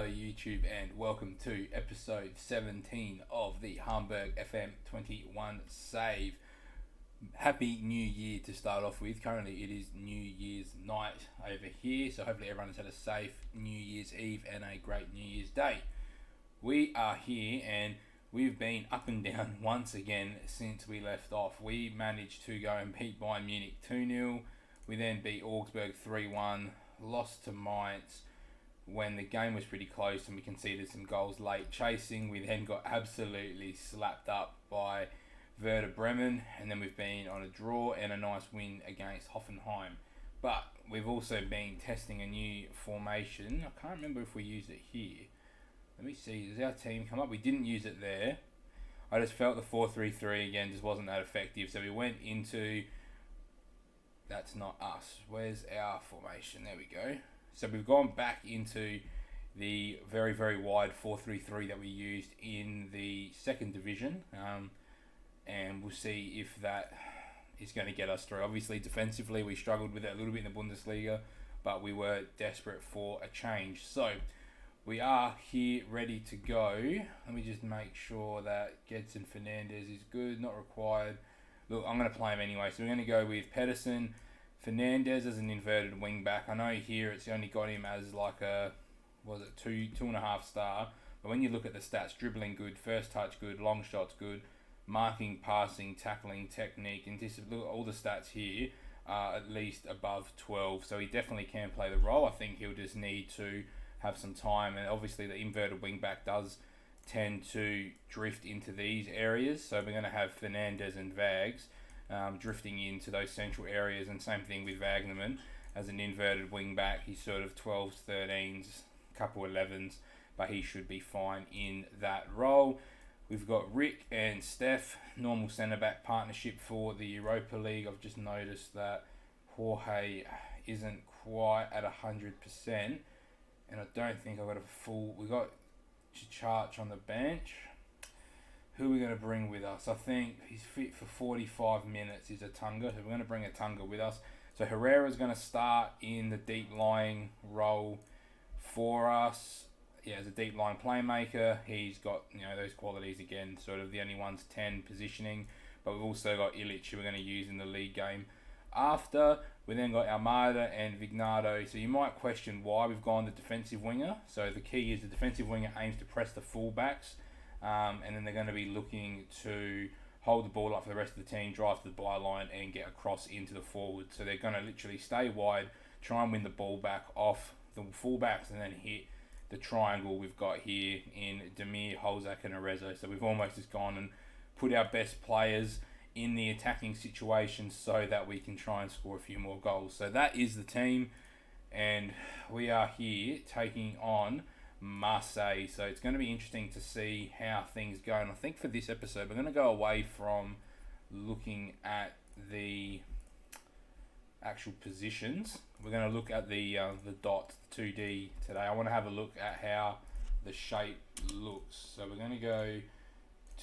YouTube, and welcome to episode 17 of the Hamburger Ep17 save. Happy New Year to start off with. Currently it is New Year's night over here, so hopefully everyone has had a safe New Year's Eve and a great New Year's Day. We are here and we've been up and down once again since we left off. We managed to go and beat Bayern Munich 2-0. We then beat Augsburg 3-1, lost to Mainz when the game was pretty close and we conceded some goals late chasing. We then got absolutely slapped up by Werder Bremen, and then we've been on a draw and a nice win against Hoffenheim. But we've also been testing a new formation. I can't remember if we used it here. Let me see, does our team come up? We didn't use it there. I just felt the 4-3-3 again just wasn't that effective, so we went into... That's not us. Where's our formation? There we go. So we've gone back into the very, very wide 4-3-3 that we used in the second division. And we'll see if that is going to get us through. Obviously, defensively, we struggled with it a little bit in the Bundesliga, but we were desperate for a change. So we are here ready to go. Let me just make sure that Gedson Fernandez is good, not required. Look, I'm going to play him anyway. So we're going to go with Pedersen, Fernandez as an inverted wing back. I know here it's only got him as like a, was it two and a half star. But when you look at the stats, dribbling good, first touch good, long shots good, marking, passing, tackling, technique, and look at all the stats here are at least above 12. So he definitely can play the role. I think he'll just need to have some time. And obviously the inverted wing back does tend to drift into these areas. So we're going to have Fernandez and Vags drifting into those central areas, and same thing with Wagnerman as an inverted wing back. He's sort of 12s, 13s, couple 11s, but he should be fine in that role. We've got Rick and Steph, normal centre back partnership for the Europa League. I've just noticed that Jorge isn't quite at 100%, and I don't think I've got a full. We got Church on the bench. Who are we going to bring with us? I think he's fit for 45 minutes is a Tunga, so we're going to bring a Tunga with us. So Herrera's going to start in the deep lying role for us. Yeah, as a deep line playmaker, he's got those qualities again, sort of the only one's 10 positioning, but we've also got Illich who we're going to use in the league game. After, we then got Almada and Vignardo. So you might question why we've gone the defensive winger. So the key is the defensive winger aims to press the fullbacks, and then they're going to be looking to hold the ball up for the rest of the team, drive to the byline and get across into the forward. So they're going to literally stay wide, try and win the ball back off the fullbacks, and then hit the triangle we've got here in Demir, Holzak and Arezzo. So we've almost just gone and put our best players in the attacking situation so that we can try and score a few more goals. So that is the team, and we are here taking on Marseille. So it's going to be interesting to see how things go. And I think for this episode, we're going to go away from looking at the actual positions. We're going to look at the dot 2D today. I want to have a look at how the shape looks. So we're going to go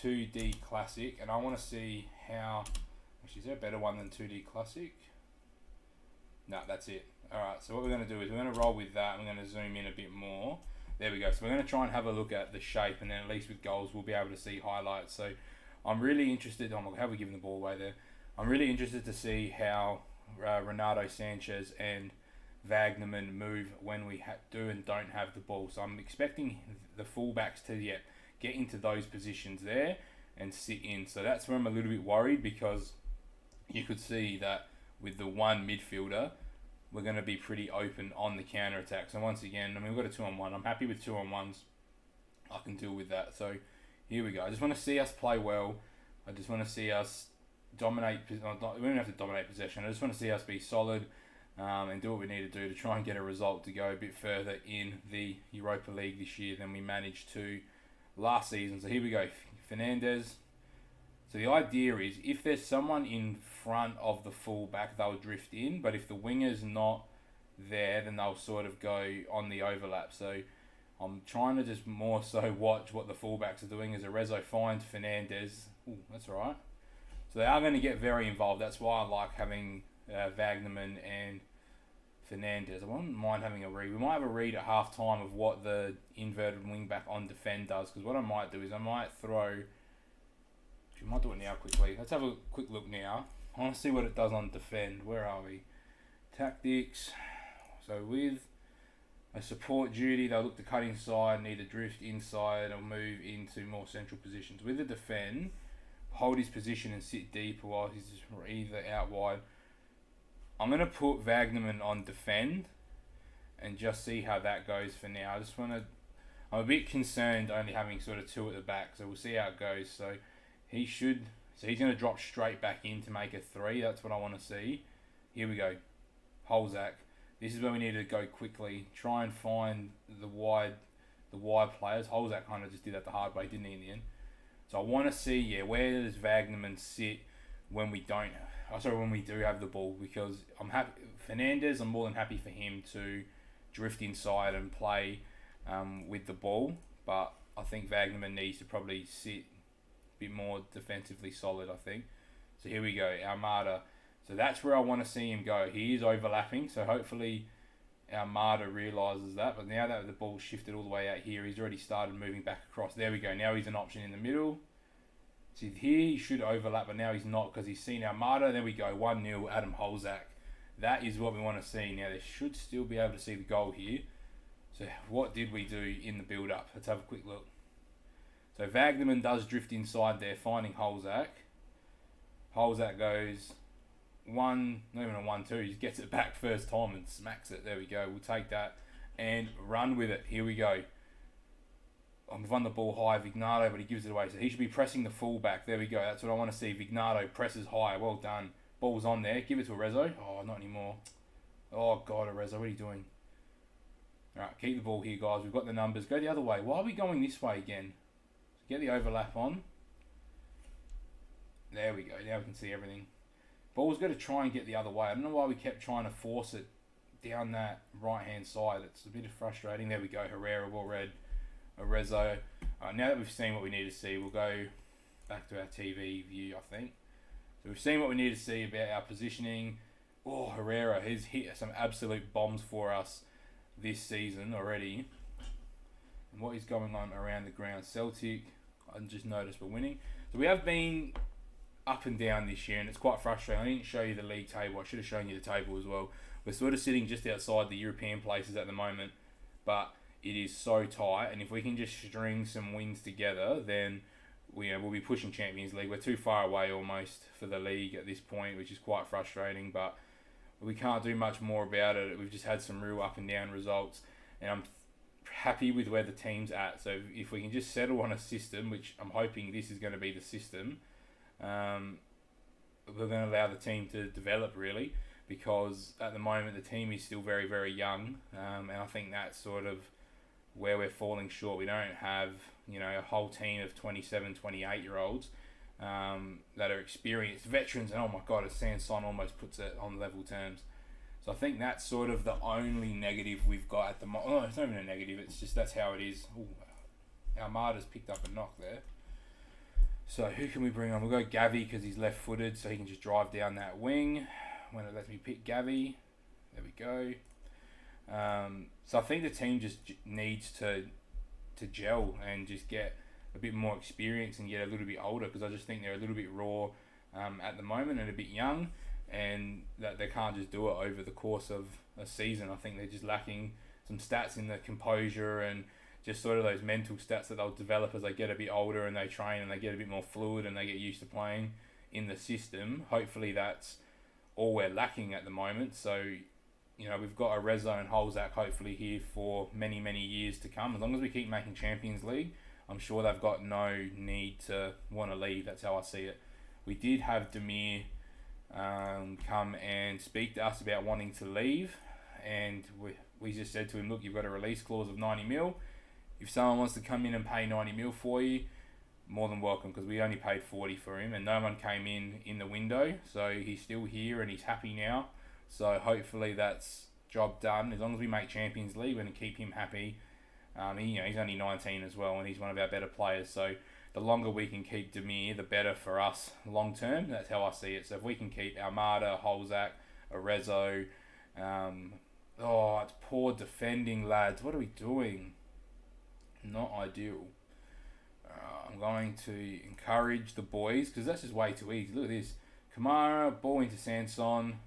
2D Classic, and I want to see how... Actually, is there a better one than 2D Classic? No, that's it. Alright, so what we're going to do is we're going to roll with that. I'm going to zoom in a bit more. There we go. So we're going to try and have a look at the shape, and then at least with goals we'll be able to see highlights. So I'm really interested... Oh my God, how are we giving the ball away there? I'm really interested to see how Renato Sanchez and Wagnerman move when we do and don't have the ball. So I'm expecting the fullbacks to get into those positions there and sit in. So that's where I'm a little bit worried, because you could see that with the one midfielder, we're going to be pretty open on the counter-attack. So once again, we've got a 2-on-1. I'm happy with 2-on-1s. I can deal with that. So here we go. I just want to see us play well. I just want to see us dominate. We don't have to dominate possession. I just want to see us be solid and do what we need to do to try and get a result to go a bit further in the Europa League this year than we managed to last season. So here we go. Fernandez. So the idea is if there's someone in front of the fullback, they'll drift in. But if the winger's not there, then they'll sort of go on the overlap. So I'm trying to just more so watch what the fullbacks are doing. As Arezzo finds Fernandez. Ooh, that's all right. So they are going to get very involved. That's why I like having Wagnerman and Fernandez. I wouldn't mind having a read. We might have a read at half time of what the inverted wing back on defend does. Because what I might do is I might throw. We might do it now quickly. Let's have a quick look now. I want to see what it does on defend. Where are we? Tactics. So with a support duty, they'll look to cut inside, need to drift inside, or move into more central positions. With the defend, hold his position and sit deeper while he's either out wide. I'm going to put Wagnerman on defend and just see how that goes for now. I'm a bit concerned only having sort of two at the back, so we'll see how it goes. So he's going to drop straight back in to make a 3. That's what I want to see. Here we go. Holzak. This is where we need to go quickly. Try and find the wide players. Holzak kind of just did that the hard way, didn't he, in the end? So I want to see, where does Wagnerman sit when we don't... when we do have the ball, because I'm happy. Fernandez, I'm more than happy for him to drift inside and play with the ball, but I think Wagnerman needs to probably sit a bit more defensively solid, I think. So here we go, Almada. So that's where I want to see him go. He is overlapping, so hopefully Almada realises that, but now that the ball shifted all the way out here, he's already started moving back across. There we go, now he's an option in the middle. See, here he should overlap, but now he's not because he's seen Almada. There we go, 1-0, Adam Holzak. That is what we want to see. Now, they should still be able to see the goal here. So, what did we do in the build-up? Let's have a quick look. So, Wagnerman does drift inside there, finding Holzak. Holzak goes not even a 1-2. He just gets it back first time and smacks it. There we go. We'll take that and run with it. Here we go. We've won the ball high, Vignato, but he gives it away. So he should be pressing the fullback. There we go. That's what I want to see. Vignato presses high. Well done. Ball's on there. Give it to Arezzo. Oh, not anymore. Oh, God, Arezzo, what are you doing? All right, keep the ball here, guys. We've got the numbers. Go the other way. Why are we going this way again? Get the overlap on. There we go. Now we can see everything. Ball's got to try and get the other way. I don't know why we kept trying to force it down that right-hand side. It's a bit frustrating. There we go. Herrera, well read. Arezzo. Now that we've seen what we need to see, we'll go back to our TV view, I think. So we've seen what we need to see about our positioning. Oh, Herrera has hit some absolute bombs for us this season already. And what is going on around the ground? Celtic, I just noticed we're winning. So we have been up and down this year, and it's quite frustrating. I didn't show you the league table. I should have shown you the table as well. We're sort of sitting just outside the European places at the moment, but it is so tight, and if we can just string some wins together, then we'll be pushing Champions League. We're too far away almost for the league at this point, which is quite frustrating, but we can't do much more about it. We've just had some real up and down results, and I'm happy with where the team's at. So if we can just settle on a system, which I'm hoping this is going to be the system, we're going to allow the team to develop, really, because at the moment the team is still very, very young, and I think that's sort of where we're falling short. We don't have, a whole team of 27, 28-year-olds that are experienced veterans, and oh my God, as Sanson almost puts it on level terms. So I think that's sort of the only negative we've got at the moment. Oh, it's not even a negative, it's just that's how it is. Ooh, Almada's picked up a knock there. So who can we bring on? We'll go Gavi because he's left-footed, so he can just drive down that wing when it lets me pick Gavi. There we go. So I think the team just needs to gel and just get a bit more experience and get a little bit older, because I just think they're a little bit raw at the moment and a bit young, and that they can't just do it over the course of a season. I think they're just lacking some stats in the composure and just sort of those mental stats that they'll develop as they get a bit older and they train and they get a bit more fluid and they get used to playing in the system. Hopefully that's all we're lacking at the moment. So we've got Arezzo and Holzak hopefully here for many, many years to come. As long as we keep making Champions League, I'm sure they've got no need to want to leave. That's how I see it. We did have Demir come and speak to us about wanting to leave, and we just said to him, look, you've got a release clause of 90 mil. If someone wants to come in and pay 90 mil for you, more than welcome, because we only paid 40 for him and no one came in the window. So he's still here and he's happy now. So hopefully that's job done. As long as we make Champions League, we're going to keep him happy. He's only 19 as well, and he's one of our better players. So the longer we can keep Demir, the better for us long term. That's how I see it. So if we can keep Almada, Holzak, Arezzo, Oh, it's poor defending, lads. What are we doing? Not ideal. I'm going to encourage the boys because that's just way too easy. Look at this. Kamara, ball into Sanson,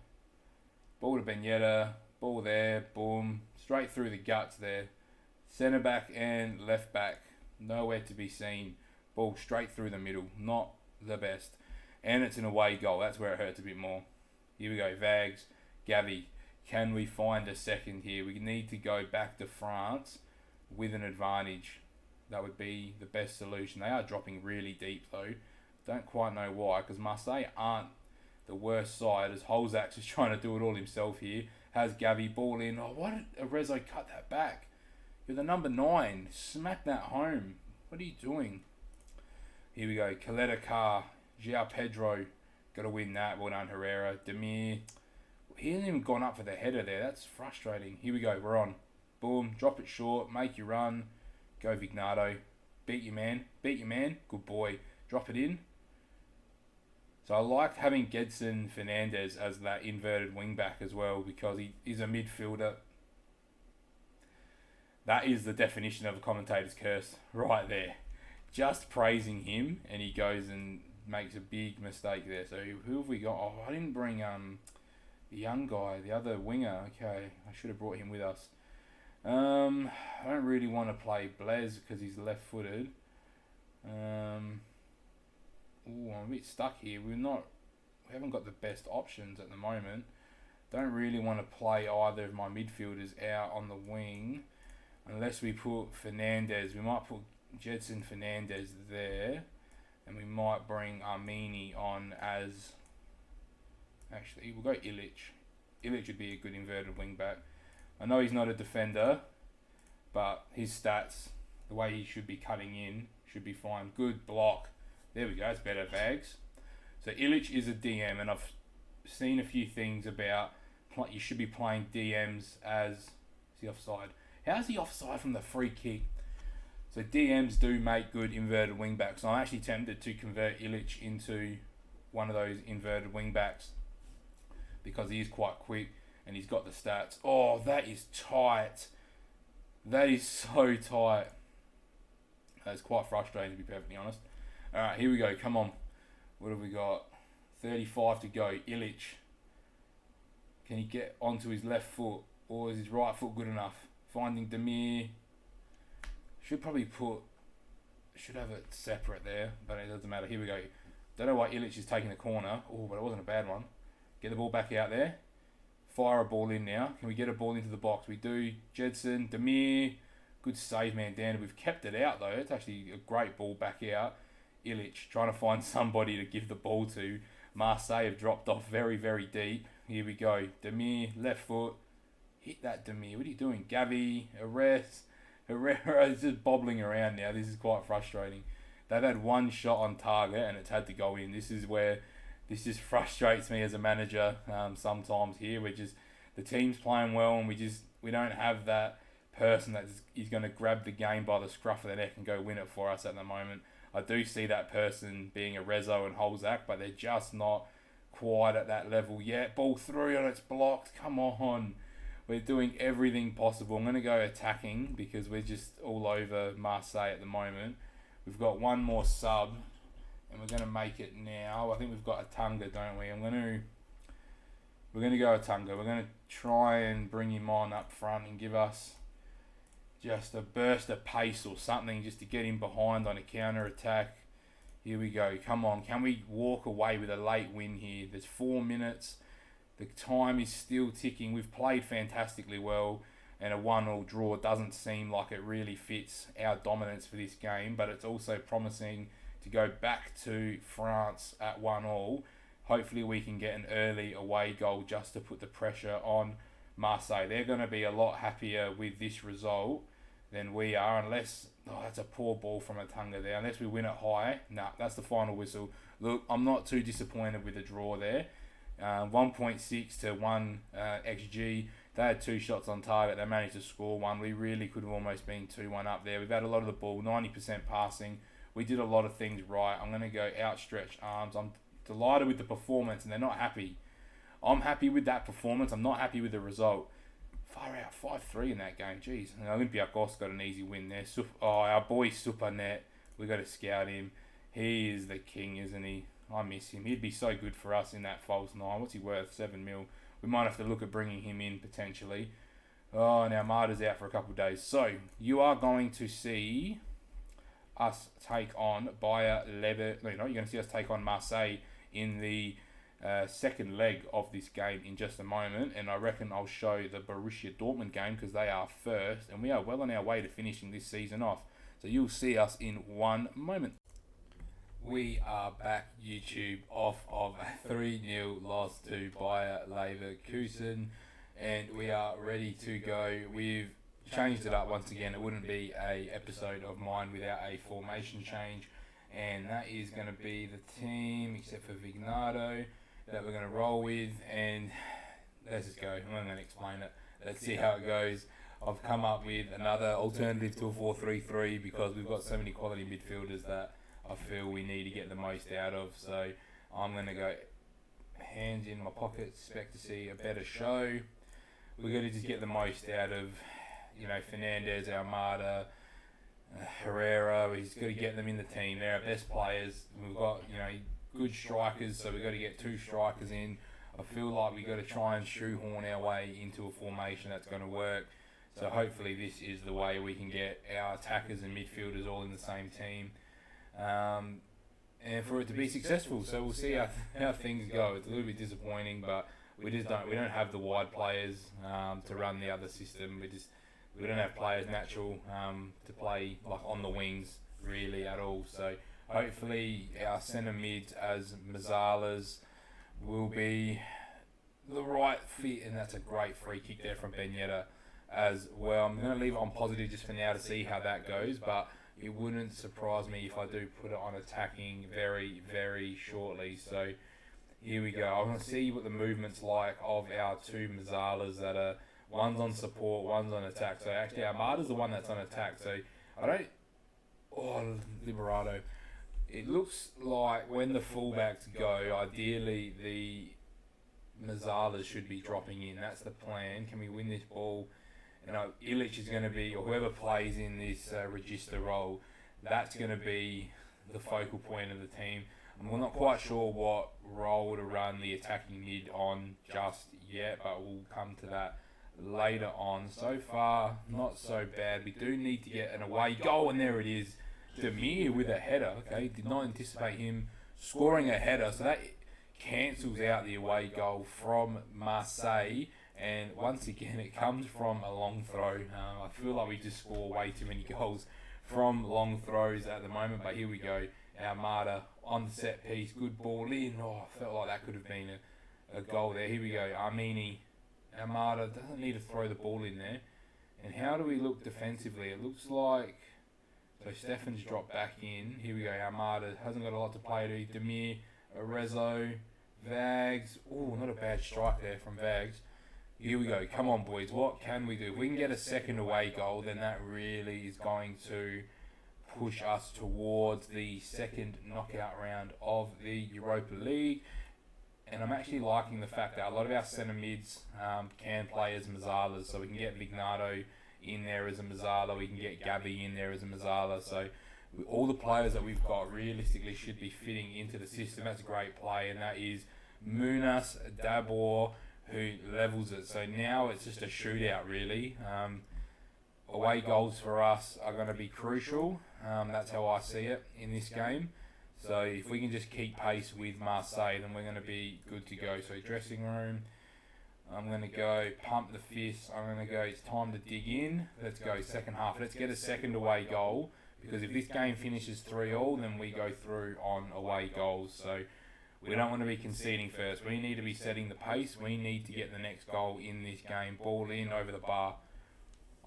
ball to Benyetta, ball there, boom, straight through the guts there. Centre back and left back, nowhere to be seen. Ball straight through the middle, not the best. And it's an away goal, that's where it hurts a bit more. Here we go, Vags, Gavi. Can we find a second here? We need to go back to France with an advantage. That would be the best solution. They are dropping really deep though. Don't quite know why, because Marseille aren't the worst side, as Holzak's is trying to do it all himself here. Has Gavi ball in. Oh, why did Arezzo cut that back? You're the number 9. Smack that home. What are you doing? Here we go. Coletta Carr. João Pedro. Got to win that. Well done, Herrera. Demir. He hasn't even gone up for the header there. That's frustrating. Here we go. We're on. Boom. Drop it short. Make you run. Go Vignato. Beat your man. Beat your man. Good boy. Drop it in. So I liked having Gedson Fernandez as that inverted wing back as well because he is a midfielder. That is the definition of a commentator's curse right there. Just praising him and he goes and makes a big mistake there. So who have we got? Oh, I didn't bring the young guy, the other winger. Okay, I should have brought him with us. I don't really want to play Blaise because he's left-footed. I'm a bit stuck here. We haven't got the best options at the moment. Don't really want to play either of my midfielders out on the wing, unless we put Fernandez. We might put Gedson Fernandez there, and we might bring Armini on as. Actually, we'll go Illich. Illich would be a good inverted wing back. I know he's not a defender, but his stats, the way he should be cutting in, should be fine. Good block. There we go, it's better, Vags. So Illich is a DM, and I've seen a few things about you should be playing DMs as... Is he offside? How's he offside from the free kick? So DMs do make good inverted wing backs. I'm actually tempted to convert Illich into one of those inverted wing backs because he is quite quick and he's got the stats. Oh, that is tight. That is so tight. That's quite frustrating, to be perfectly honest. Alright, here we go. Come on. What have we got? 35 to go. Illich. Can he get onto his left foot? Or is his right foot good enough? Finding Demir. Should have it separate there, but it doesn't matter. Here we go. Don't know why Illich is taking the corner. Oh, but it wasn't a bad one. Get the ball back out there. Fire a ball in now. Can we get a ball into the box? We do. Gedson, Demir. Good save, man, Dan. We've kept it out, though. It's actually a great ball back out. Illich trying to find somebody to give the ball to. Marseille have dropped off very, very deep. Here we go. Demir, left foot. Hit that, Demir. What are you doing? Gavi, Herrera is just bobbling around now. This is quite frustrating. They've had one shot on target and it's had to go in. This just frustrates me as a manager sometimes here. The team's playing well and we don't have that person that is going to grab the game by the scruff of the neck and go win it for us at the moment. I do see that person being Arezzo and Holzak, but they're just not quite at that level yet. Ball through and it's blocked. Come on. We're doing everything possible. I'm going to go attacking because we're just all over Marseille at the moment. We've got one more sub and we're going to make it now. I think we've got Atunga, don't we? We're going to go Atunga. We're going to try and bring him on up front and give us just a burst of pace or something just to get him behind on a counter attack. Here we go. Come on. Can we walk away with a late win here? There's 4 minutes. The time is still ticking. We've played fantastically well, and a 1-1 draw doesn't seem like it really fits our dominance for this game, but it's also promising to go back to France at 1-1. Hopefully we can get an early away goal just to put the pressure on Marseille. They're going to be a lot happier with this result than we are, unless... Oh, that's a poor ball from Atunga there. Unless we win it high. Nah, that's the final whistle. Look, I'm not too disappointed with the draw there. 1.6 to 1 XG. They had 2 shots on target. They managed to score one. We really could have almost been 2-1 up there. We've had a lot of the ball, 90% passing. We did a lot of things right. I'm going to go outstretched arms. I'm delighted with the performance, and they're not happy. I'm happy with that performance. I'm not happy with the result. Far out, 5-3 in that game. Jeez. And Olympiacos got an easy win there. Our boy Supernet, we got to scout him. He is the king, isn't he? I miss him. He'd be so good for us in that false nine. What's he worth? 7 mil. We might have to look at bringing him in potentially. Oh, now Marta's out for a couple of days. So, you are going to see us take on Bayer Lever. No, you're going to see us take on Marseille in the second leg of this game in just a moment. And I reckon I'll show the Borussia Dortmund game because they are first. And we are well on our way to finishing this season off. So, you'll see us in one moment. We are back, YouTube, off of a 3-0 loss to Bayer Leverkusen, and we are ready to go. We've changed it up once again. It wouldn't be a episode of mine without a formation change, and that is going to be the team, except for Vignato, that we're going to roll with, and let's just go. I'm not going to explain it. Let's see how it goes. I've come up with another alternative to a 4-3-3 because we've got so many quality midfielders that I feel we need to get the most out of. So I'm going to go hands in my pockets, expect to see a better show. We're going to just get the most out of, Fernandez, Almada, Herrera. We've got to get them in the team. They're our best players. We've got, good strikers, so we've got to get 2 strikers in. I feel like we've got to try and shoehorn our way into a formation that's going to work. So hopefully this is the way we can get our attackers and midfielders all in the same team. And for it to be successful, so we'll see how things go. It's a little bit disappointing, but we don't have the wide players to run the other system. We don't have players natural to play like on the wings really at all. So hopefully our centre mids as Mazzalas will be the right fit, and that's a great free kick there from Benetta as well. I'm going to leave it on positive just for now to see how that goes, but it wouldn't surprise me if I do put it on attacking very, very shortly. So here we go. I want to see what the movement's like of our 2 Mazzalas that are, one's on support, one's on attack. So actually Armada's the one that's on attack. So Liberato. It looks like when the fullbacks go, ideally the Mazzalas should be dropping in. That's the plan. Can we win this ball? Illich is going to be, or whoever plays in this register role, that's going to be the focal point of the team. I'm not quite sure what role to run the attacking mid on just yet, but we'll come to that later on. So far, not so bad. We do need to get an away goal, and there it is. Demir with a header. Okay, did not anticipate him scoring a header, so that cancels out the away goal from Marseille. And once again, it comes from a long throw. I feel like we just score way too many goals from long throws at the moment. But here we go. Almada on the set piece. Good ball in. Oh, I felt like that could have been a goal there. Here we go. Armini. Almada doesn't need to throw the ball in there. And how do we look defensively? It looks like... So Stefan's dropped back in. Here we go. Almada hasn't got a lot to play to. Demir, Arezzo, Vags. Oh, not a bad strike there from Vags. Here we go. Come on, boys. What can we do? If we can get a second away goal, then that really is going to push us towards the second knockout round of the Europa League. And I'm actually liking the fact that a lot of our centre mids can play as Mazzalas. So we can get Vignato in there as a Mazzala. We can get Gabby in there as a Mazzala. So all the players that we've got realistically should be fitting into the system. That's a great play. And that is Munas, Dabor, who levels it. So now it's just a shootout really. Away goals for us are going to be crucial. That's how I see it in this game. So if we can just keep pace with Marseille, then we're going to be good to go. So dressing room, I'm going to go pump the fist. I'm going to go, it's time to dig in. Let's go second half. Let's get a second away goal, because if this game finishes 3-3, then we go through on away goals. So we don't want to be conceding first. We need to be setting the pace. We need to get the next goal in this game. Ball in over the bar.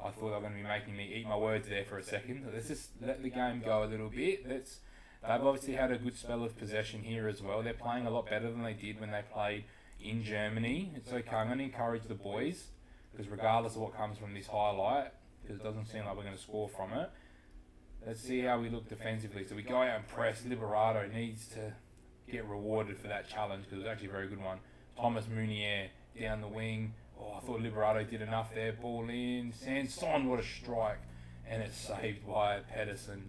I thought they were going to be making me eat my words there for a second. Let's just let the game go a little bit. They've obviously had a good spell of possession here as well. They're playing a lot better than they did when they played in Germany. It's okay. I'm going to encourage the boys, because regardless of what comes from this highlight, because it doesn't seem like we're going to score from it, let's see how we look defensively. So we go out and press. Liberato needs to get rewarded for that challenge, because it was actually a very good one. Thomas Munier down the wing. Oh, I thought Liberato did enough there. Ball in. Sanson, what a strike. And it's saved by Pedersen.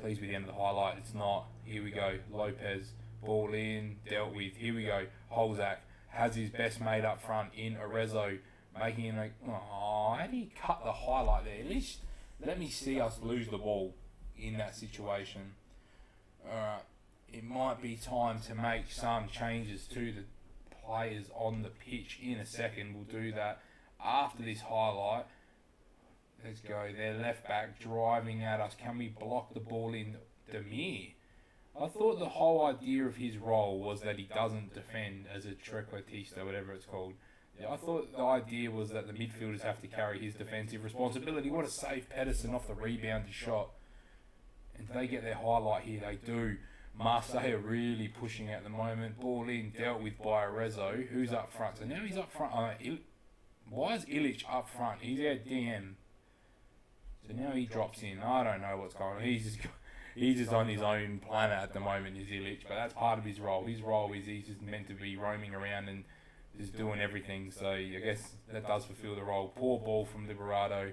Please be the end of the highlight. It's not. Here we go. Lopez. Ball in. Dealt with. Here we go. Holzak has his best mate up front in Arezzo. Making it like, oh, how do you cut the highlight there? At least let me see us lose the ball in that situation. Alright. It might be time to make some changes to the players on the pitch in a second. We'll do that after this highlight. Let's go. Their left back driving at us. Can we block the ball in? Demir. I thought the whole idea of his role was that he doesn't defend as a trequartista, whatever it's called. I thought the idea was that the midfielders have to carry his defensive responsibility. What a save Pedersen off the rebounded shot. And they get their highlight here. They do. Marseille are really pushing at the moment. Ball in, dealt with by Arezzo. Who's up front? So now he's up front. Why is Illich up front? He's our DM. So now he drops in. I don't know what's going on. He's just on his own planet at the moment, is Illich. But that's part of his role. His role is he's just meant to be roaming around and just doing everything. So I guess that does fulfill the role. Poor ball from Liberato.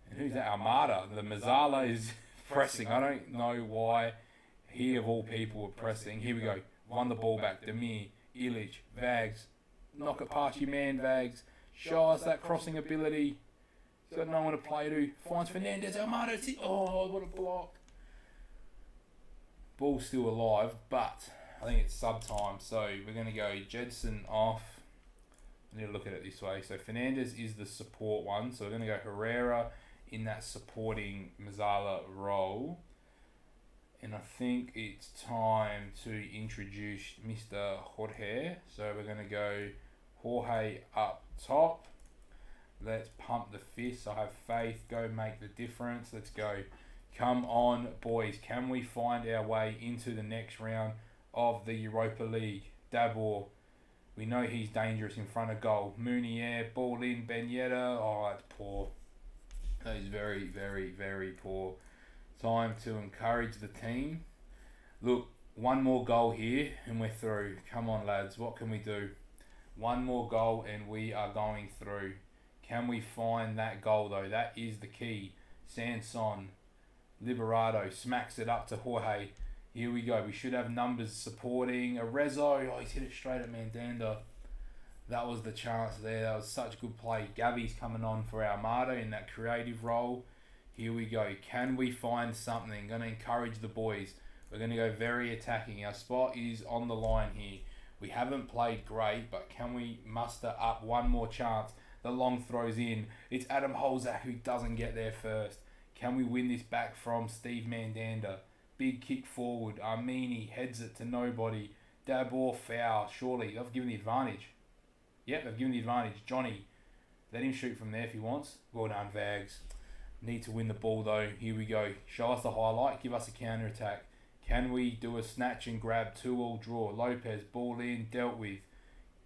And who's that? Armada. The Mazzala is pressing. I don't know why he of all people were pressing. Here we go. Won the ball back. Demir, Illich, Vags. Knock it past your man, Vags. Show us that crossing ability. He's got no one to play to. Finds Fernandez. Armada. Oh, what a block. Ball's still alive, but I think it's sub time. So we're going to go Jedson off. I need to look at it this way. So Fernandez is the support one. So we're going to go Herrera in that supporting Mazzala role. And I think it's time to introduce Mr. Jorge. So we're going to go Jorge up top. Let's pump the fist. I have faith. Go make the difference. Let's go. Come on, boys. Can we find our way into the next round of the Europa League? Dabor. We know he's dangerous in front of goal. Mounier, ball in. Ben Yedder. Oh, that's poor. That is very, very, very poor. Time to encourage the team. Look, one more goal here and we're through. Come on, lads. What can we do? One more goal and we are going through. Can we find that goal, though? That is the key. Sanson. Liberato smacks it up to Jorge. Here we go. We should have numbers supporting. Arezzo. Oh, he's hit it straight at Mandanda. That was the chance there. That was such good play. Gabby's coming on for Armada in that creative role. Here we go. Can we find something? Going to encourage the boys. We're going to go very attacking. Our spot is on the line here. We haven't played great, but can we muster up one more chance? The long throws in. It's Adam Holzak who doesn't get there first. Can we win this back from Steve Mandanda? Big kick forward. Armini heads it to nobody. Dabor foul. Surely they've given the advantage. Yep, they've given the advantage. Johnny, let him shoot from there if he wants. Well done, Vags. Need to win the ball though. Here we go. Show us the highlight. Give us a counter attack. Can we do a snatch and grab 2-all draw? Lopez, ball in, dealt with.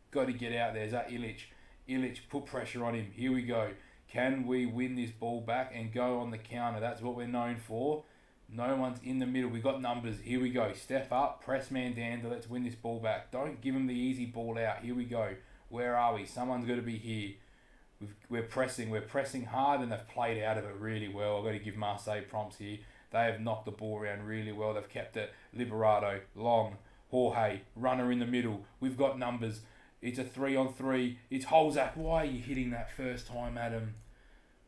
Got to get out there. Is that Illich? Illich, put pressure on him. Here we go. Can we win this ball back and go on the counter? That's what we're known for. No one's in the middle. We got numbers. Here we go. Step up. Press Mandanda. Let's win this ball back. Don't give him the easy ball out. Here we go. Where are we? Someone's got to be here. We're pressing. We're pressing hard and they've played out of it really well. I've got to give Marseille prompts here. They have knocked the ball around really well. They've kept it. Liberato, long, Jorge, runner in the middle. We've got numbers. It's a 3-on-3. It's Holzak. Why are you hitting that first time, Adam?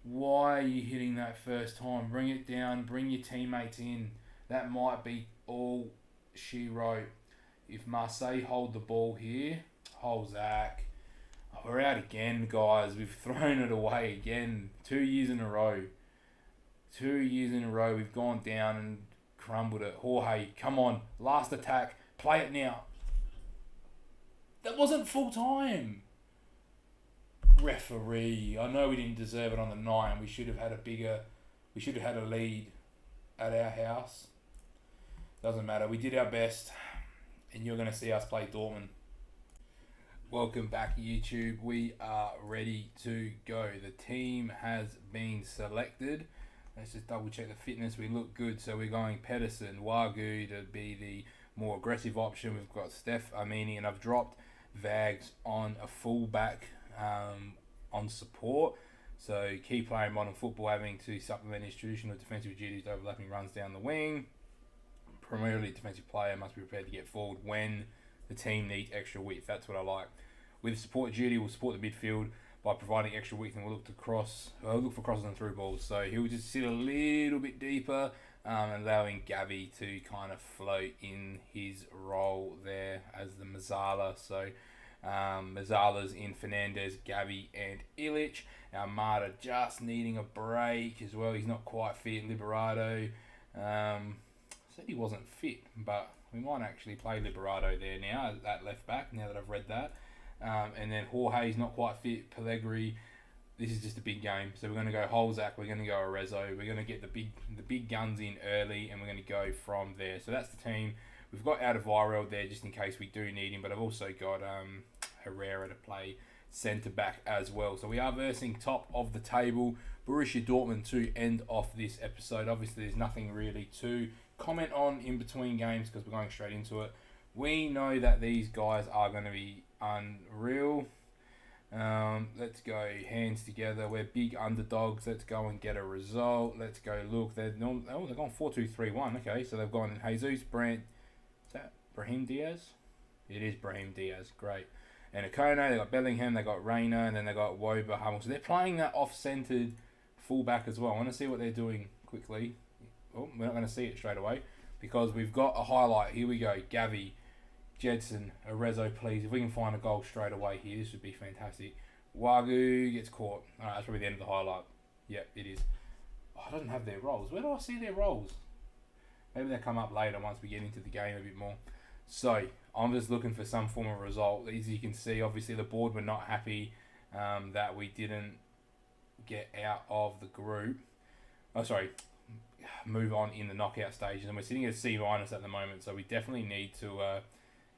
Why are you hitting that first time? Bring it down. Bring your teammates in. That might be all she wrote. If Marseille hold the ball here, Holzak. Oh, we're out again, guys. We've thrown it away again. 2 years in a row. 2 years in a row. We've gone down and crumbled it. Jorge, come on. Last attack. Play it now. That wasn't full time. Referee. I know we didn't deserve it on the 9. We should have had a lead at our house. Doesn't matter. We did our best. And you're going to see us play Dortmund. Welcome back, YouTube. We are ready to go. The team has been selected. Let's just double check the fitness. We look good. So we're going Pedersen, Wagyu to be the more aggressive option. We've got Steph, Armini, and I've dropped Vags on a fullback on support. So key player in modern football having to supplement his traditional defensive duties, overlapping runs down the wing. Primarily defensive player must be prepared to get forward when the team needs extra width. That's what I like. With support duty, we'll support the midfield by providing extra width, and we'll look for crosses and through balls. So he'll just sit a little bit deeper, allowing Gavi to kind of float in his role there as the Mazzala. So Mazzala's in Fernandez, Gavi, and Illich. Now Mata just needing a break as well. He's not quite fit. Liberato said he wasn't fit, but we might actually play Liberato there now at left back. Now that I've read that. And then Jorge's not quite fit. Pellegrini, this is just a big game. So we're going to go Holzak, we're going to go Arezzo, we're going to get the big guns in early, and we're going to go from there. So that's the team. We've got Alderweireld there just in case we do need him, but I've also got Herrera to play centre back as well. So we are versing top of the table Borussia Dortmund to end off this episode. Obviously, there's nothing really to comment on in between games because we're going straight into it. We know that these guys are going to be unreal. Let's go hands together. We're big underdogs. Let's go and get a result. Let's go look. They've gone 4-2-3-1. Okay, so they've gone Jesus, Brandt. Is that Brahim Diaz? It is Brahim Diaz. Great. And Akone, they got Bellingham, they got Reina, and then they got Woba Hummel. So they're playing that off-centered fullback as well. I want to see what they're doing quickly. Oh, we're not going to see it straight away because we've got a highlight. Here we go. Gavi, Jedson, Arezzo, please. If we can find a goal straight away here, this would be fantastic. Wagyu gets caught. Alright, that's probably the end of the highlight. Yep, it is. Oh, it doesn't have their roles. Where do I see their roles? Maybe they'll come up later once we get into the game a bit more. So, I'm just looking for some form of result. As you can see, obviously the board were not happy that we didn't get out of the group. Move on in the knockout stages. And we're sitting at C- at the moment, so we definitely need to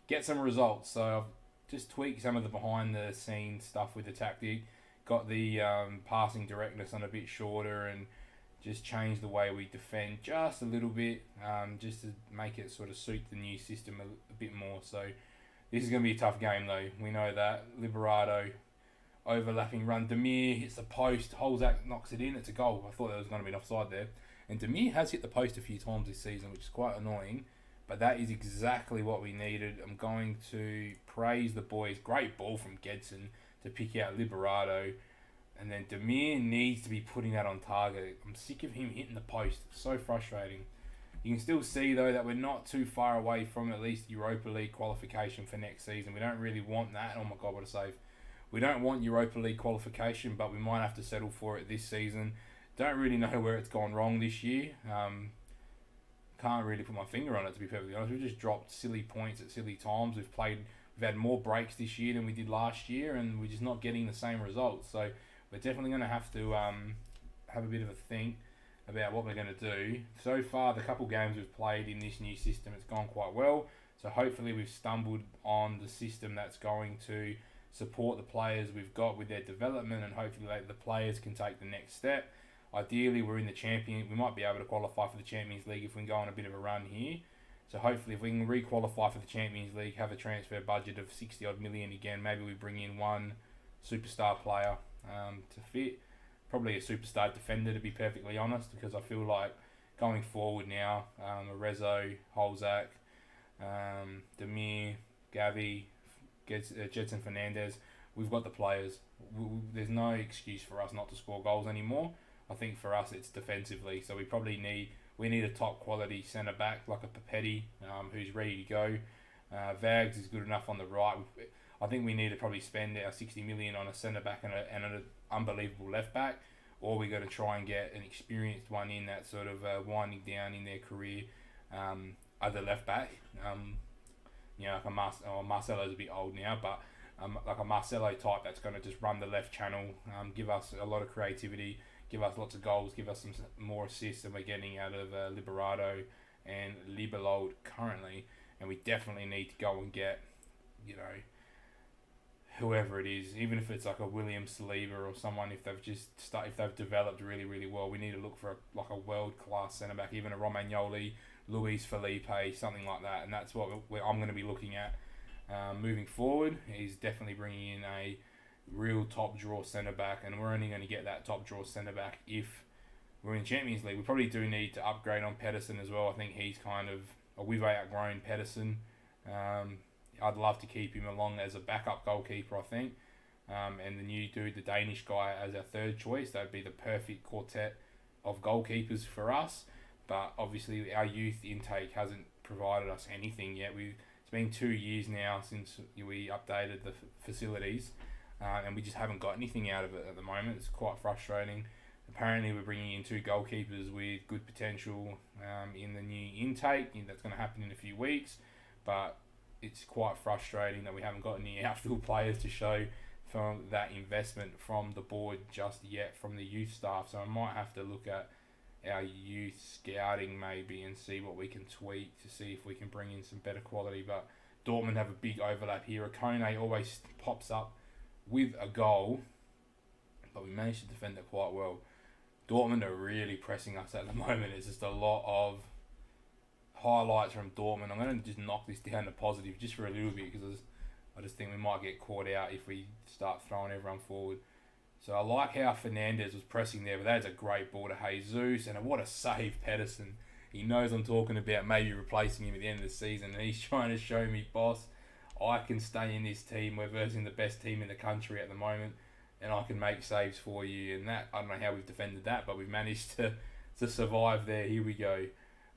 get some results. So I've just tweaked some of the behind the scenes stuff with the tactic. Got the passing directness on a bit shorter and just changed the way we defend just a little bit, just to make it sort of suit the new system a bit more. So this is going to be a tough game though. We know that. Liberato, overlapping run. Demir hits the post. Holzak knocks it in. It's a goal. I thought there was going to be an offside there. And Demir has hit the post a few times this season, which is quite annoying. But that is exactly what we needed. I'm going to praise the boys. Great ball from Gedson to pick out Liberato. And then Demir needs to be putting that on target. I'm sick of him hitting the post. It's so frustrating. You can still see, though, that we're not too far away from at least Europa League qualification for next season. We don't really want that. Oh, my God, what a save. We don't want Europa League qualification, but we might have to settle for it this season. Don't really know where it's gone wrong this year. Can't really put my finger on it, to be perfectly honest. We've just dropped silly points at silly times. We've had more breaks this year than we did last year, and we're just not getting the same results. So we're definitely going to have to have a bit of a think about what we're going to do. So far, the couple games we've played in this new system, it's gone quite well. So hopefully we've stumbled on the system that's going to support the players we've got with their development, and hopefully the players can take the next step. Ideally, we're in the we might be able to qualify for the Champions League if we can go on a bit of a run here. So hopefully if we can re-qualify for the Champions League, have a transfer budget of 60 odd million again, maybe we bring in one superstar player to fit. Probably a superstar defender, to be perfectly honest, because I feel like going forward now, Arezzo, Holzak, Demir, Gavi, Jedson Fernandez, we've got the players. There's no excuse for us not to score goals anymore. I think for us it's defensively, so we need a top quality centre back like a Papetti, who's ready to go. Vags is good enough on the right. I think we need to probably spend our 60 million on a centre back and an unbelievable left back, or we're going to try and get an experienced one in that sort of winding down in their career, other left back. Like Marcelo's a bit old now, but like a Marcelo type that's going to just run the left channel, give us a lot of creativity, give us lots of goals, give us some more assists than we're getting out of Liberato and Liberlold currently. And we definitely need to go and get, whoever it is, even if it's like a William Saliba or someone, if they've developed really, really well, we need to look for a world-class centre-back, even a Romagnoli, Luis Felipe, something like that. And that's what I'm going to be looking at moving forward. He's definitely bringing in a real top draw centre back, and we're only going to get that top draw centre back if we're in Champions League. We probably do need to upgrade on Pedersen as well. I think he's kind of we've outgrown Pedersen. I'd love to keep him along as a backup goalkeeper, I think. And the new dude, the Danish guy, as our third choice. That would be the perfect quartet of goalkeepers for us. But obviously our youth intake hasn't provided us anything yet. It's been 2 years now since we updated the facilities, and we just haven't got anything out of it at the moment. It's quite frustrating. Apparently we're bringing in 2 goalkeepers with good potential in the new intake. That's going to happen in a few weeks, but it's quite frustrating that we haven't got any outfield players to show from that investment from the board just yet, from the youth staff. So I might have to look at our youth scouting maybe and see what we can tweak to see if we can bring in some better quality. But Dortmund have a big overlap here. Kone always pops up with a goal, but we managed to defend it quite well. Dortmund are really pressing us at the moment. It's just a lot of highlights from Dortmund. I'm going to just knock this down to positive just for a little bit, because I just think we might get caught out if we start throwing everyone forward. So I like how Fernandez was pressing there, but that's a great ball to Jesus, and what a save Pedersen. He knows I'm talking about maybe replacing him at the end of the season, and he's trying to show me, boss, I can stay in this team. We're versing the best team in the country at the moment, and I can make saves for you. And that, I don't know how we've defended that, but we've managed to survive there. Here we go.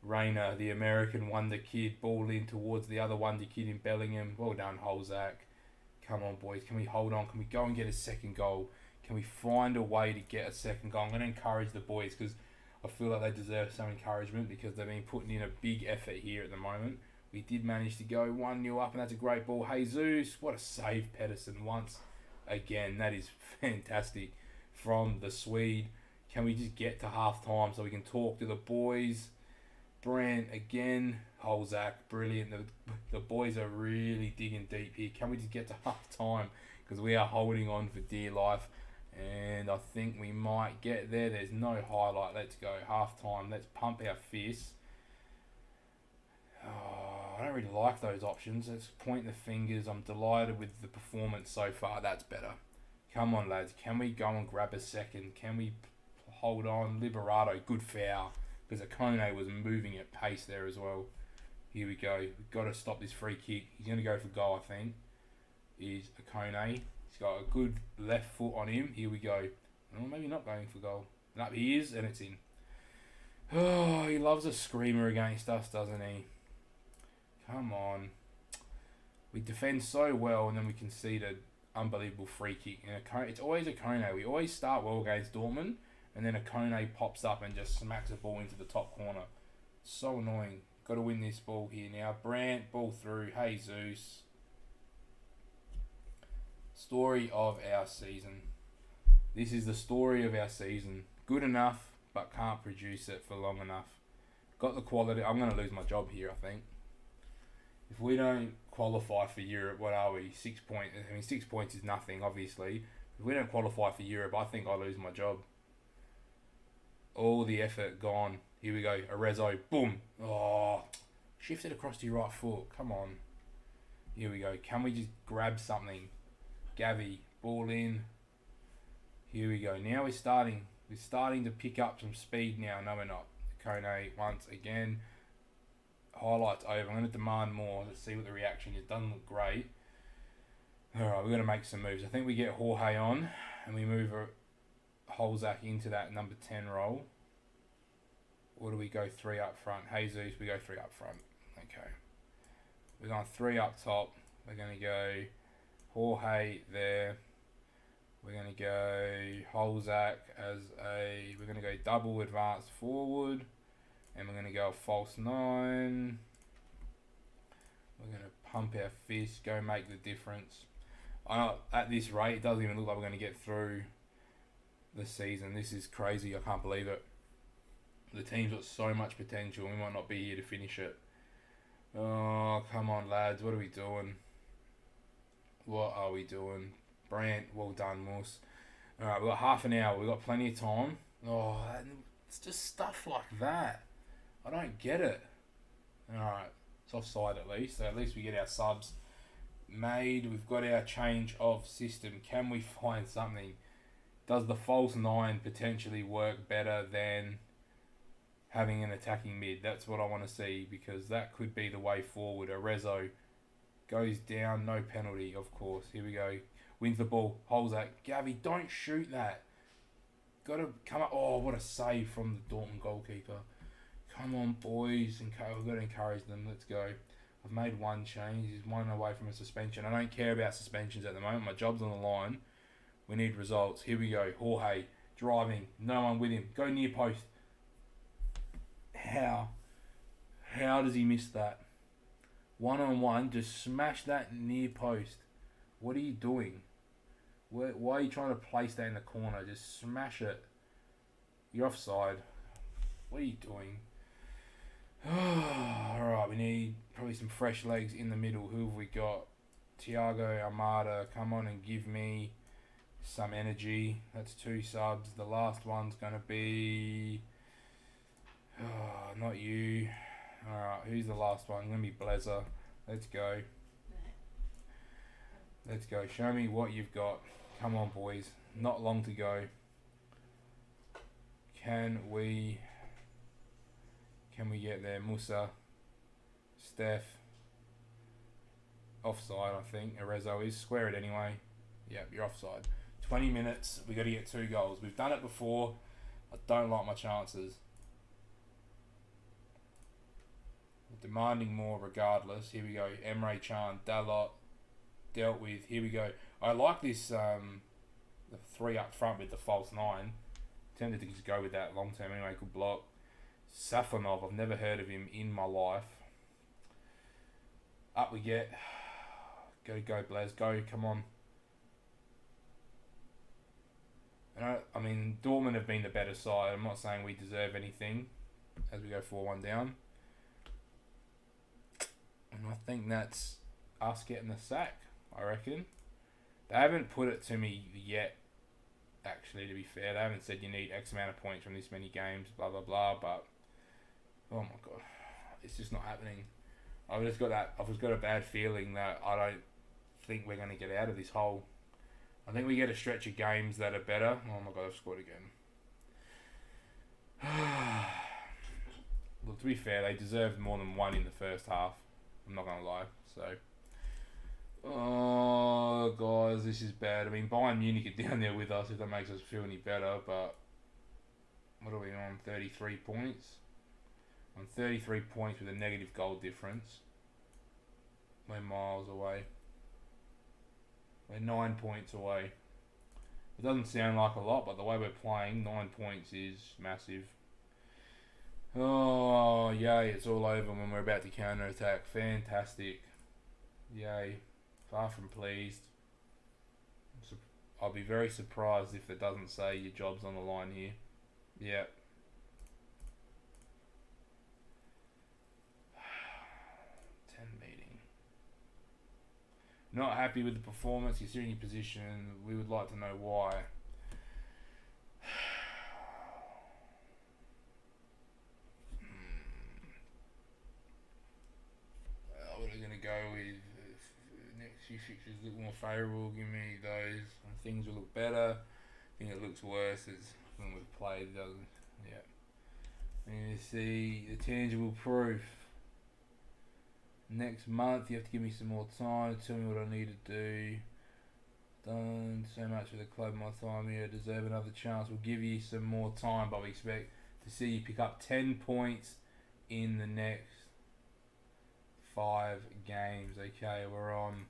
Rayner, the American wonder kid, ball in towards the other wonder kid in Bellingham. Well done, Holzak. Come on, boys. Can we hold on? Can we go and get a second goal? Can we find a way to get a second goal? I'm going to encourage the boys because I feel like they deserve some encouragement because they've been putting in a big effort here at the moment. We did manage to go 1-0 up, and that's a great ball. Jesus, what a save Pedersen once again. That is fantastic from the Swede. Can we just get to half-time so we can talk to the boys? Brandt again. Holzak, brilliant. The boys are really digging deep here. Can we just get to half-time? Because we are holding on for dear life. And I think we might get there. There's no highlight. Let's go. Half-time. Let's pump our fists. Oh, I don't really like those options. Let's point the fingers. I'm delighted with the performance so far. That's better. Come on, lads. Can we go and grab a second? Can we hold on? Liberato, good foul. Because Akone was moving at pace there as well. Here we go. We've got to stop this free kick. He's going to go for goal, I think. Is Akone. He's got a good left foot on him. Here we go. Oh, maybe not going for goal. No, he is, and it's in. Oh, he loves a screamer against us, doesn't he? Come on. We defend so well, and then we concede an unbelievable free kick. And it's always Akone. We always start well against Dortmund, and then Akone pops up and just smacks a ball into the top corner. So annoying. Got to win this ball here now. Brandt, ball through. Jesus. Story of our season. This is the story of our season. Good enough, but can't produce it for long enough. Got the quality. I'm going to lose my job here, I think. If we don't qualify for Europe, what are we? 6 points. I mean, 6 points is nothing, obviously. If we don't qualify for Europe, I think I lose my job. All the effort gone. Here we go. Arezzo. Boom. Oh, shifted across to your right foot. Come on. Here we go. Can we just grab something? Gavi. Ball in. Here we go. Now we're starting. We're starting to pick up some speed now. No, we're not. Kone once again. Highlights over. I'm going to demand more. Let's see what the reaction is. Doesn't look great. Alright, we're going to make some moves. I think we get Jorge on and we move Holzak into that number 10 role. Or do we go 3 up front? Jesus, we go 3 up front. Okay. We're going 3 up top. We're going to go Jorge there. We're going to go Holzak as a... We're going to go double advanced forward. And we're going to go a false 9. We're going to pump our fist, go make the difference. At this rate, it doesn't even look like we're going to get through the season. This is crazy. I can't believe it. The team's got so much potential. We might not be here to finish it. Oh, come on, lads. What are we doing? What are we doing? Brandt, well done, Moose. Alright, we've got half an hour. We've got plenty of time. Oh, it's just stuff like that. I don't get it. Alright, it's offside at least. So at least we get our subs. made. We've got our change of system. Can we find something? Does the false 9 potentially work better than having an attacking mid? That's what I want to see, because that could be the way forward. Arezzo goes down, no penalty, of course. Here we go. Wins the ball, holds that. Gavi, don't shoot that. Got to come up. Oh, what a save from the Dortmund goalkeeper. Come on, boys. We've got to encourage them. Let's go. I've made one change. He's one away from a suspension. I don't care about suspensions at the moment. My job's on the line. We need results. Here we go. Jorge driving. No one with him. Go near post. How? How does he miss that? 1-on-1. Just smash that near post. What are you doing? Why are you trying to place that in the corner? Just smash it. You're offside. What are you doing? Alright, we need probably some fresh legs in the middle. Who have we got? Thiago Almada, come on and give me some energy. That's 2 subs. The last one's going to be... not you. Alright, who's the last one? Going to be Blazer. Let's go. Let's go. Show me what you've got. Come on, boys. Not long to go. Can we get there? Musa, Steph, offside, I think. Arezzo is. Square it anyway. Yep, you're offside. 20 minutes. We got to get 2 goals. We've done it before. I don't like my chances. We're demanding more regardless. Here we go. Emre Can, Dalot, dealt with. Here we go. I like this, the 3 up front with the false 9. Tempted to just go with that long term anyway. Good block. Safonov, I've never heard of him in my life. Up we get. Go, Blaz. Go, come on. I mean, Dortmund have been the better side. I'm not saying we deserve anything as we go 4-1 down. And I think that's us getting the sack, I reckon. They haven't put it to me yet, actually, to be fair. They haven't said you need X amount of points from this many games, blah, blah, blah, but oh my God, it's just not happening. I've just got a bad feeling that I don't think we're going to get out of this hole. I think we get a stretch of games that are better. Oh my God, I've scored again. Look, to be fair, they deserved more than 1 in the first half. I'm not going to lie. So, oh, guys, this is bad. I mean, Bayern Munich are down there with us if that makes us feel any better, but what are we on? 33 points? On 33 points with a negative goal difference. We're miles away. We're 9 points away. It doesn't sound like a lot, but the way we're playing, 9 points is massive. Oh, yay, it's all over when we're about to counter-attack. Fantastic. Yay. Far from pleased. I'll be very surprised if it doesn't say your job's on the line here. Yep. Not happy with the performance. You're still in your position. We would like to know why. What are we going to go with? Next few fixtures look more favourable. Give me those. Things will look better. I think it looks worse as when we've played. Doesn't? Yeah. And you see the tangible proof. Next month, you have to give me some more time. Tell me what I need to do. Done so much for the club. My time here. Deserve another chance. We'll give you some more time, but we expect to see you pick up 10 points in the next 5 games. Okay, we're on.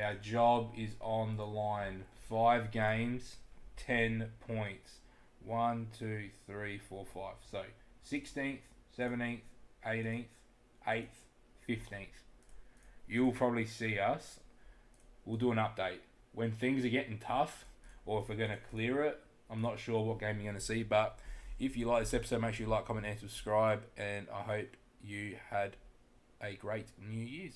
Our job is on the line. 5 games, 10 points. 1, 2, 3, 4, 5. So 16th, 17th, 18th, 8th. 15th. You'll probably see us. We'll do an update. When things are getting tough, or if we're going to clear it, I'm not sure what game you're going to see, but if you like this episode, make sure you like, comment, and subscribe, and I hope you had a great New Year's.